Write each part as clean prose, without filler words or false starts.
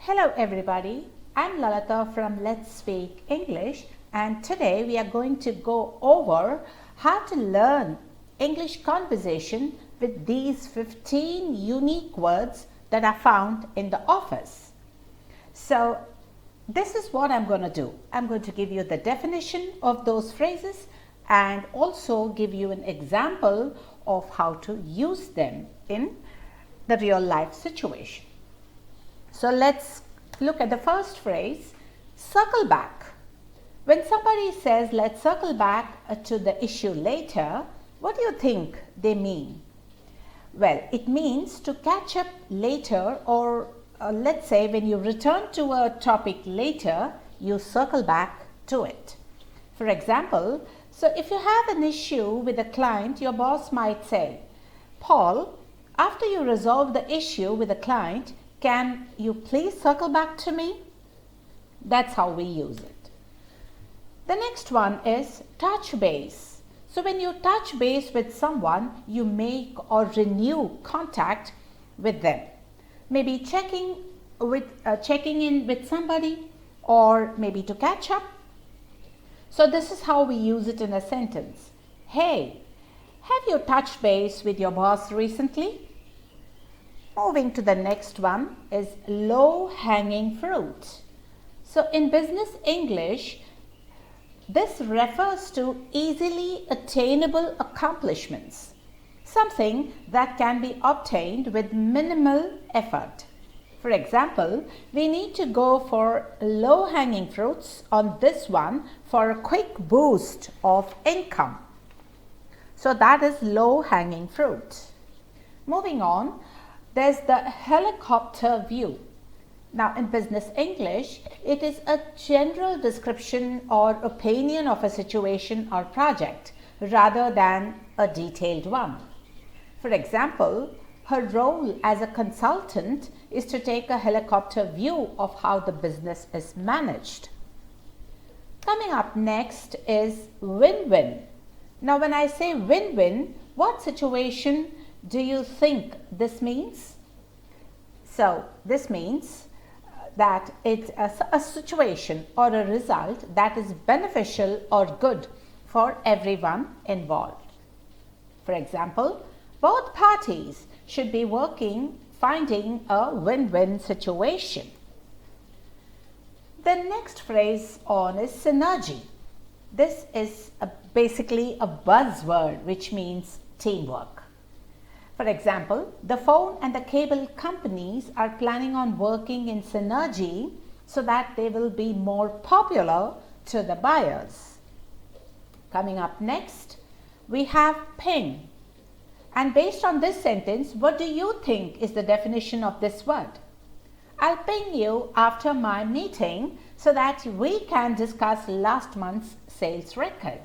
Hello everybody, I'm Lalata from Let's Speak English, and today we are going to go over how to learn English conversation with these 15 unique words that are found in the office. So this is what I'm going to do. I'm going to give you the definition of those phrases and also give you an example of how to use them in the real life situation. So let's look at the first phrase, circle back. When somebody says let's circle back to the issue later, what do you think they mean? Well, it means to catch up later, or let's say when you return to a topic later, you circle back to it. For example, so if you have an issue with a client, your boss might say, Paul, after you resolve the issue with a client, can you please circle back to me? That's how we use it. The next one is touch base. So when you touch base with someone, you make or renew contact with them. Maybe checking in with somebody, or maybe to catch up. So this is how we use it in a sentence. Hey, have you touched base with your boss recently? Moving to the next one is low-hanging fruit. So in business English, this refers to easily attainable accomplishments, something that can be obtained with minimal effort. For example, we need to go for low-hanging fruits on this one for a quick boost of income. So that is low-hanging fruit. Moving on, there's the helicopter view. Now in business English, it is a general description or opinion of a situation or project rather than a detailed one. For example, her role as a consultant is to take a helicopter view of how the business is managed. Coming up next is win-win. Now when I say win-win, what situation do you think this means? So this means that it's a situation or a result that is beneficial or good for everyone involved. For example, both parties should be finding a win-win situation. The next phrase on is synergy. This is basically a buzzword which means teamwork. For example, the phone and the cable companies are planning on working in synergy so that they will be more popular to the buyers. Coming up next, we have ping. And based on this sentence, what do you think is the definition of this word? I'll ping you after my meeting so that we can discuss last month's sales record.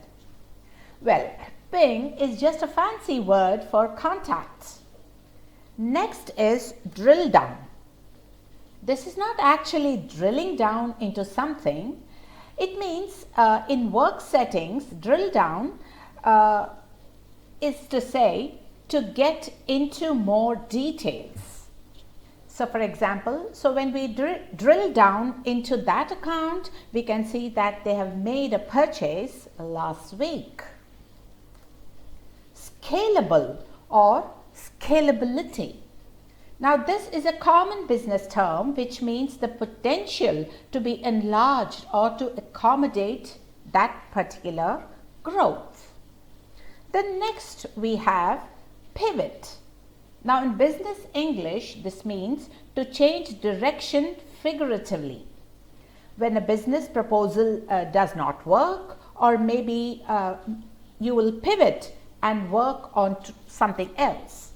Well, ping is just a fancy word for contacts. Next is drill down. This is not actually drilling down into something. It means in work settings, drill down is to say to get into more details. So for example, so when we drill down into that account, we can see that they have made a purchase last week. Scalable or scalability. Now this is a common business term which means the potential to be enlarged or to accommodate that particular growth. The next we have pivot. Now in business English, this means to change direction figuratively. When a business proposal does not work, or maybe you will pivot and work on something else.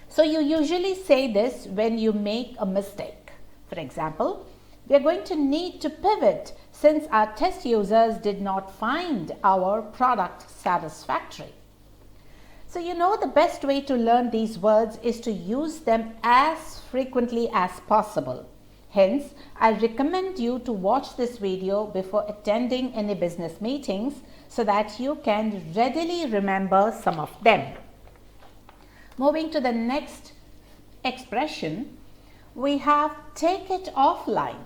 So you usually say this when you make a mistake. For example, we are going to need to pivot since our test users did not find our product satisfactory. So you know the best way to learn these words is to use them as frequently as possible. Hence, I recommend you to watch this video before attending any business meetings so that you can readily remember some of them. Moving to the next expression, we have take it offline.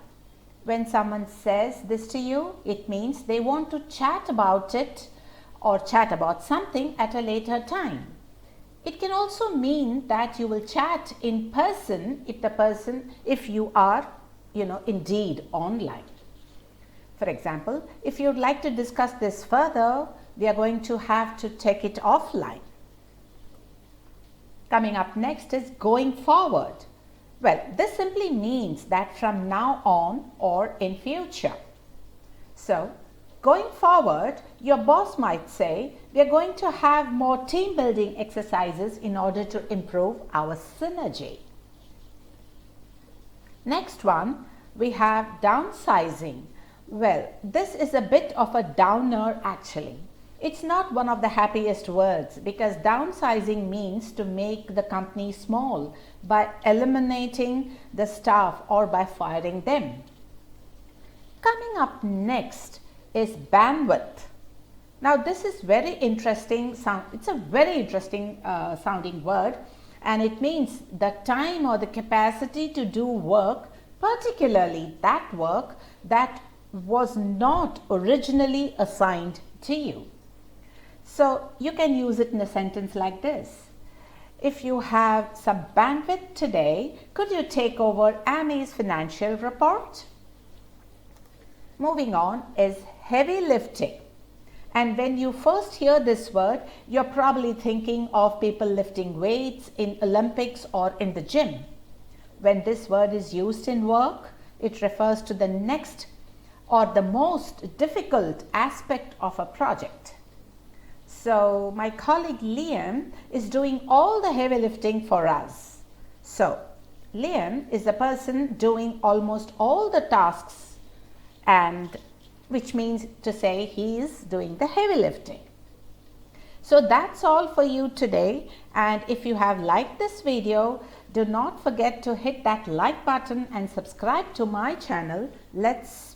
When someone says this to you, it means they want to chat about it or chat about something at a later time. It can also mean that you will chat in person if you are, indeed online. For example, if you'd like to discuss this further, we are going to have to take it offline. Coming up next is going forward. Well, this simply means that from now on or in future. So, going forward, your boss might say, we are going to have more team building exercises in order to improve our synergy. Next one, we have downsizing. Well, this is a bit of a downer actually. It's not one of the happiest words because downsizing means to make the company small by eliminating the staff or by firing them. Coming up next is bandwidth. Now this is very interesting. It's a very interesting sounding word, and it means the time or the capacity to do work, particularly that work that was not originally assigned to you. So you can use it in a sentence like this. If you have some bandwidth today, could you take over Amy's financial report? Moving on is heavy lifting. And when you first hear this word, you're probably thinking of people lifting weights in Olympics or in the gym. When this word is used in work, it refers to the next or the most difficult aspect of a project. So my colleague Liam is doing all the heavy lifting for us. So Liam is the person doing almost all the tasks, and which means to say he is doing the heavy lifting. So that's all for you today, and if you have liked this video, do not forget to hit that like button and subscribe to my channel. Let's speak.